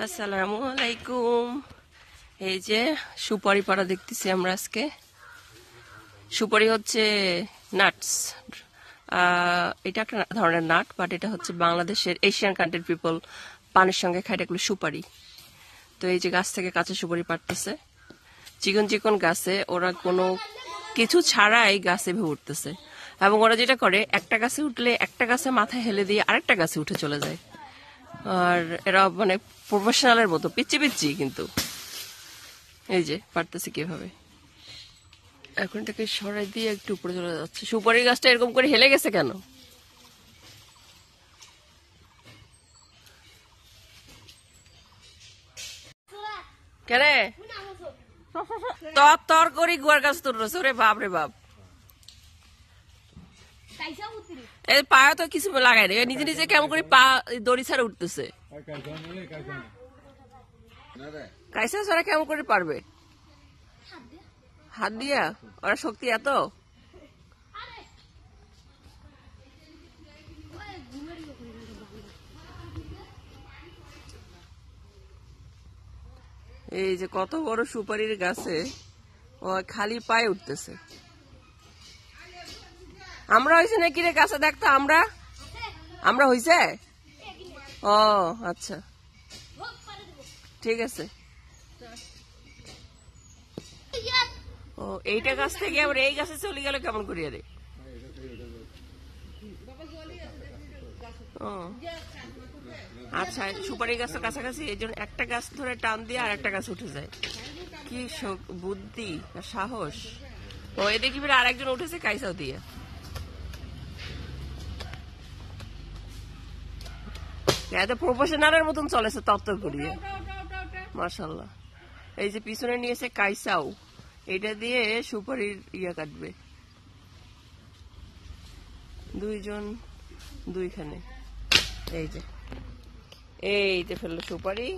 আসসালামু আলাইকুম। এই যে সুপারি পাড়া দেখতেছি আমরা আজকে। সুপারি হচ্ছে নাটস। এটা একটা ধরনের নাট, বাট এটা হচ্ছে বাংলাদেশের এশিয়ান কান্ট্রির পিপল পানের সঙ্গে খায়, এগুলো সুপারি। তো এই যে গাছ থেকে কাঁচা সুপারি পাড়তেছে, চিকন চিকন গাছে ওরা কোনো কিছু ছাড়াই গাছে ভেবে উঠতেছে। এবং ওরা যেটা করে, একটা গাছে উঠলে একটা গাছে মাথা হেলে দিয়ে আরেকটা গাছে উঠে চলে যায়। আর এরা মানে প্রফেশনালের মতো পিচ্ছি পিচ্ছি, কিন্তু এই যে পারতেছে কিভাবে। এখন থেকে সরাই দিয়ে একটু উপরে চলে যাচ্ছে। সুপারি গাছটা এরকম করে হেলে গেছে কেন? কেন তর করি গুয়ার গাছ তুলছে? ওরে বাপ রে বাপ, এই পায়ে তো কিছু লাগাই রে, নিজে নিজে কেমন করে পা দড়ি ছাড়া উঠতেছে। কাইসা ছাড়া কেমন করে পারবে? হাত দিয়া? ওরা শক্তি এত? এই যে কত বড় সুপারির গাছে ও খালি পায়ে উঠতেছে। আমরা হয়েছে নাকি রে গাছে দেখতো? আমরা হয়েছে? ও আচ্ছা, ঠিক আছে। ও এইটা গাছ থেকে আবার এই গাছে চলে গেল কেমন করিয়া রে? ও আচ্ছা, সুপারি গাছের কাছাকাছি, এই জন্য একটা গাছ ধরে টান দিয়ে আর একটা গাছ উঠে যায়। কি বুদ্ধি আর সাহস! ও এদিকে ফিরে আরেকজন উঠেছে কাইসাও দিয়ে। এত প্রফেশনালের মতন চলেছে তত্ত্ব করিয়ে, মাশাআল্লাহ। এই যে পিছনে নিয়েছে কাইসাও, এটা দিয়ে সুপারির ইয়া কাটবে। দুইজন দুইখানে। এই যে ফেললো সুপারি।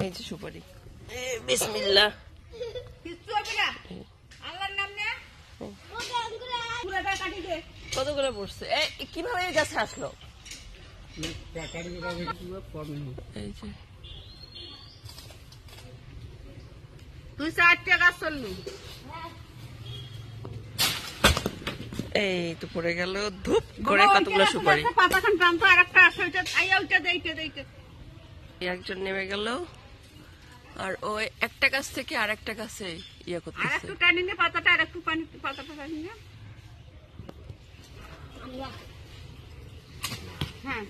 এই যে সুপারি, বিসমিল্লাহ। কতগুলো পড়ছে? কিভাবে এই গাছে আসলো? এই যে তুই 4টা গাছ চললি, এই তো পড়ে গেল ধূপ করে কতগুলো সুপারি। পাতাখান টানতো আর একটা আসে, ওইটা আইয়া ওইটা দেইতে একজন নেমে গেল, আর ওই একটা গাছ থেকে আর একটা গাছে ইয়া আর করতেছে। একটু টানি নে পাতাটা, আর একটু পানি পাতাটা টানি নে। হ্যাঁ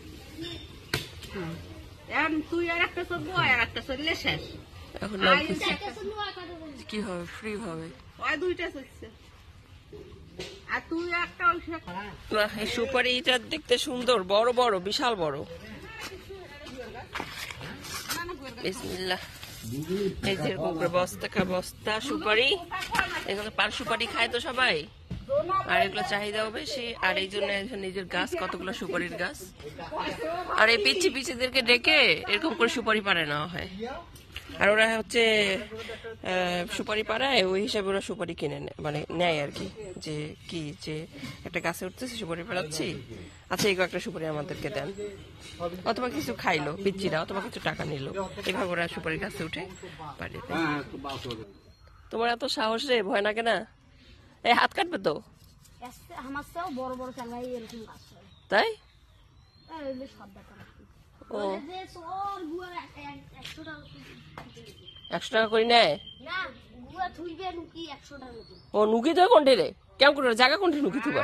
এখন তুই আর একটা চলবো, আর একটা চললে শেষ। এখন নাম কি হবে? ফ্রি হবে। ওই দুইটা চলছে, আর তুই একটা ওই বাহ, এই সুপারিটা দেখতে সুন্দর, বড় বড়, বিশাল বড়। বিসমিল্লাহ। এই যে এরকম করে বস্তা সুপারি, এগুলো পান সুপারি খায় তো সবাই, আর এগুলো চাহিদাও বেশি। আর এই জন্য নিজের গাছ, কতগুলো সুপারির গাছ। আর এই পিচ্ছিদেরকে ডেকে এরকম করে সুপারি পাড়ে নেওয়া হয়। আর ওরা হচ্ছে সুপারি পাড়ায় ওই হিসাবে ওরা সুপারি কিনে নেয়, মানে নেয় আর কি। যে একটা গাছে উঠতেছে, সুপারি পাড়াচ্ছি, আচ্ছা এই একটা সুপারি আমাদেরকে দেন, অথবা কিছু খাইলো পিচ্ছিরা, অথবা কিছু টাকা নিল। এভাবে ওরা সুপারি গাছে উঠে পাড়িয়ে দেয়। তোমার এত সাহস রে, ভয় লাগে না? এই হাত কাটবে তো। বড় বড় চালাই এরকম গাছ, তাই? ও 100 টাকা করে নেয়? ও নুকি তো কোনটি রে? কেমন করে জায়গা কোনটি নুকি থুবা?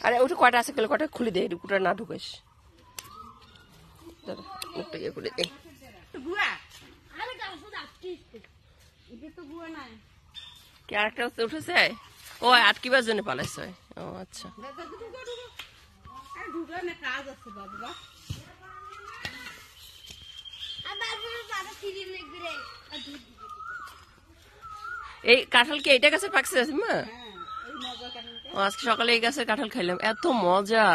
আরে ওটা কয়টা আছে, কয়টা খুলে দে, ওটা না ঢুকাইস। মুখটা ইয়ে করে দে। কি আরেকটা উঠেছে? ও আটকিবার জন্য পালাইছে। ও আচ্ছা, কাজ আছে বাবা। এই কাঁঠাল কি এইটা গাছের পাকছে মা? ও আজকে সকালে এই গাছের কাঁঠাল খাইলাম, এত মজা।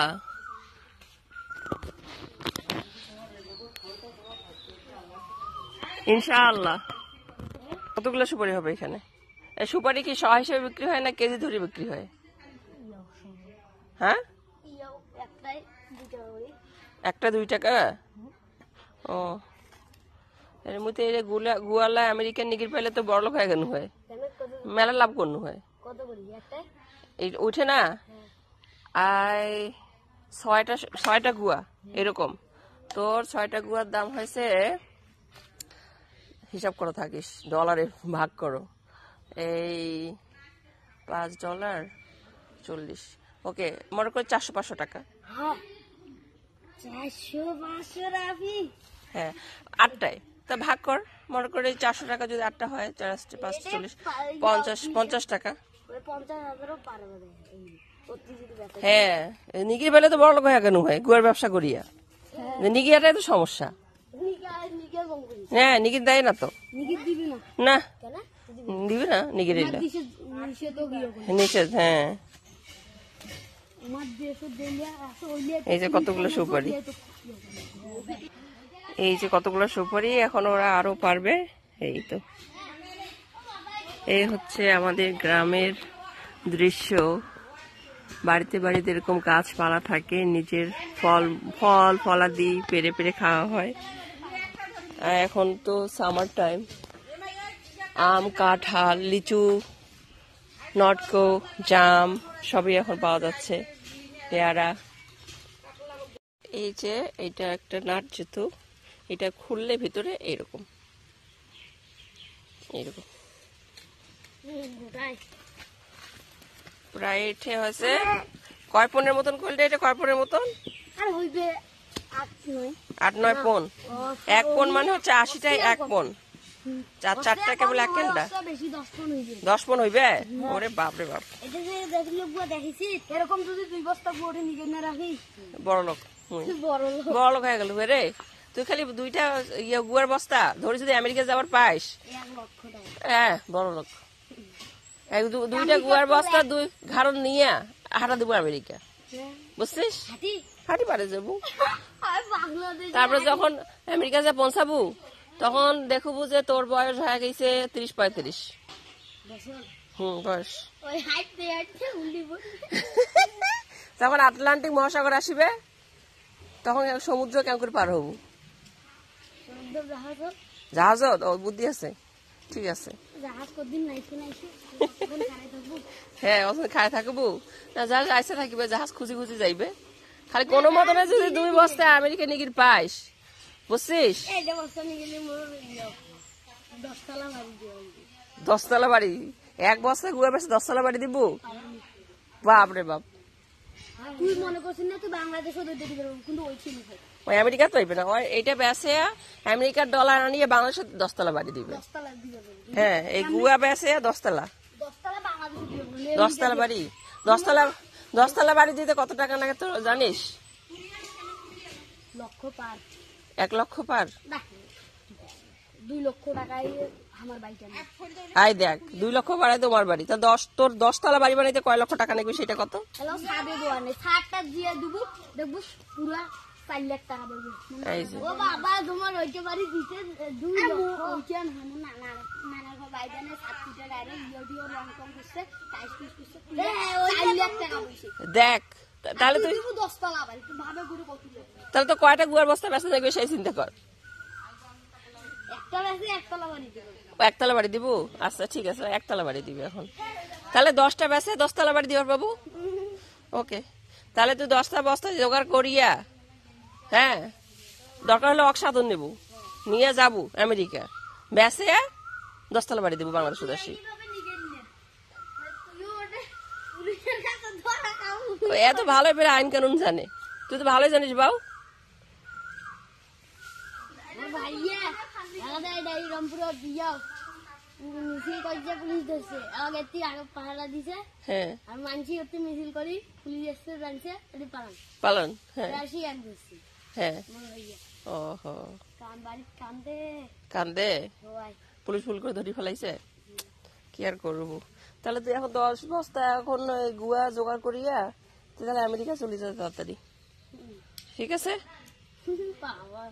ইনশাআল্লাহ। কতগুলো সুপারি হবে এখানে? এই সুপারি কি শ হিসেবে বিক্রি হয় না কেজি ধরে বিক্রি হয়? হ্যাঁ, একটাই 2 টাকা করে। একটা 2 টাকা। ও, এর মধ্যে এই যে গুয়ালা আমেরিকান নিগির পাইলে তো বড় লোক হয়ে গেল হয়, কেন কত মেলা লাভ করনু হয়। কত করে একটাই? এই উঠে না আই 6টা গুয়া এরকম। তোর 6টা গুয়ার দাম হয়েছে, হিসাব করে থাকিস, ডলারে ভাগ করো, এই $5.40, ওকে মনে করে 400-500 টাকা। হ্যাঁ 400-500 রাফি। হ্যাঁ, 8টায় তা ভাগ কর, মনে করে 400 টাকা যদি 8টা হয়, 4-5-40, 50 টাকা। 50,000ও পারবে না এই প্রতি যদি বেচা। হ্যাঁ, নিগির বেলে তো বড় লোক হয়ে কেন হয় গুয়ার ব্যবসা করিয়া, নিগিয়াটাই তো সমস্যা। নিকে কম করি। হ্যাঁ, নিগির দেয় না তো, নিকে দিবি না না কেন? দিবে না নিগির, এটা নিষে তো গিয়ে নিষেধ। হ্যাঁ, আমার দেশে দিলে আসো ওইলে এই যে কতগুলো সুপারি, এই যে কতগুলো সুপারি, এখন ওরা আরো পারবে। এই তো, এই হচ্ছে আমাদের গ্রামের দৃশ্য। বাড়িতে বাড়িতে এরকম গাছপালা থাকে, নিজের ফলাদি পেরে পেরে খাওয়া হয়। আর এখন তো সামার টাইম, আম, কাঁঠাল, লিচু, নটকো, জাম সবই এখন পাওয়া যাচ্ছে, পেয়ারা। এই যে এটা একটা নাট জুতো, এটা খুললে ভিতরে এরকম এরকম প্রায় এটা হয়েছে কয় পনের মতন করলে, এটা কয় পনের মতন? আর হইবে 8-9 পন। 1 পন মানে হচ্ছে 80টাই 1 পন, 4 কেবল 1 কেনটা বেশি 10 পন হইবে। 10 পন হইবে। ওরে বাপ রে বাপ, এটা যে দেখলে বুয়া দেখিছি এরকম যদি 2 বস্তা গুড় নিয়ে না রাখি বড় লোক বড় লোক। বড় লোক হয়ে গেল রে। তুই খালি 2টা গুয়ার বস্তা ধরে যদি আমেরিকা যাবার পাইস, 1 লক্ষ টাকা। হ্যাঁ বড় লোক। 2টা গুয়ার বস্তা 2 ঘাড়ন নিয়ে হাঁটা দিব আমেরিকা, বুঝছিস? হাতি হাঁটি পারে যাবো। আর বাংলাদেশ তারপরে যখন আমেরিকা যা পৌঁছাবো তখন দেখবো যে তোর বয়স হয়ে গেছে 30-35। বছর বয়স। ওই হাইটে হাইটে উল্লি পড়ে। যখন আটলান্টিক মহাসাগর আসবে তখন সমুদ্র কেমন করে পার হবো? সমুদ্র জাহাজ জাহাজত ও বুদ্ধি আছে, ঠিক আছে। জাহাজ কদিন নাইছে নাইছে এখন খারাই থাকবো। হ্যাঁ, ওখানে খায় থাকবো না, জাহাজ আইসা থাকিবে, জাহাজ খুঁজি খুঁজি যাইবে। খালি কোনো মতনে যদি 2 বস্তা আমেরিকা নিগির পাইস, বুঝছিস? এই যে বস্তা নিয়ে গেলে মোর 10 তলা বাড়ি দিও। 10 তলা বাড়ি, 1 বস্তা গুয়া বেশি 10 তলা বাড়ি দিব? বাপ রে বাপ। তুই মনে করছিস না তুই বাংলাদেশও দিতে দিবি কিন্তু ওই ছিল ওই আমেরিকা তো হইবে না, ওই এইটা বেসে আমেরিকার ডলার আনিয়ে বাংলাদেশে 10 তলা বাড়ি দিবে। 10 তলা দিবে। হ্যাঁ, এই গুয়া বেসে 10 তলা, 10 তলা বাংলাদেশে দিবে। 10 তলা বাড়ি, 10 তলা বাড়ি দিতে কত টাকা লাগে তোর জানিস? লক্ষ পার। 1 লক্ষ পার। না 2 লক্ষ টাকায় আমার বাড়িটা না। আই দেখ 2 লক্ষ বাড়াই তোমার বাড়ি, তা 10 তলা বাড়ি বানাইতে কয় লক্ষ টাকা নেবে সেটা কত? হ্যালো সাদে দোয়া নেই, সাতটা দিয়ে দিব দেখবো পুরা 4 লাখ টাকা দেবো। এই যে ও বাবা তোমার ওইটা বাড়ি দিতে 2 লক্ষ। ওইখান হামু নানার বাইজানে 7 ফুটের ডাইরেক্ট ভিডিও রং কম করছে, টাইস পিস করছে 4 লাখ টাকা বসে। দেখ, তাহলে তুই 10 তলা বাড়ি তুই ভাবে গুরু কত লাখ। তাহলে তো কয়টা গুয়ার বস্তা বেচা লাগবে সেই চিন্তা কর। একটা বেশি 1 তলা বাড়ি দেব। 1 তলা বাড়ি দিব? আচ্ছা ঠিক আছে, 1 তলা বাড়ি দিবি এখন। তাহলে 10টা বেচে 10 তলা বাড়ি দিবার বাবু। ওকে, তাহলে তুই 10টা বস্তা জোগাড় করিয়া, হ্যাঁ দরকার হলে অক্সাদন নেব, নিয়ে যাবো আমেরিকা, বেচে 10 তলা বাড়ি দিব বাংলাদেশ উদাসী। এত ভালো পেরে আইন কানুন জানে, তুই তো ভালোই জানিস বাউ। ভাইয়া আমাদের এই রংপুরে দিয়াও মিছিল কইছে পুলিশ ধরছে আমাকে এতি আগে পাহারা দিছে। হ্যাঁ, আর মানছি হতে মিছিল করি পুলিশ এসে জানছে এটি পালন। হ্যাঁ রাশি আন দিছি হ্যাঁ, মোর ভাইয়া ওহো, কাম বাড়ি কান্দে কান্দে, সবাই পুলিশ ফুল করে ধরি ফেলাইছে, কি আর করবো। তাহলে তুই এখন 10 বস্তা এখন গুয়া জোগাড় করিয়া তুই তাহলে আমেরিকা চলে যাবে তাড়াতাড়ি, ঠিক আছে? বাবা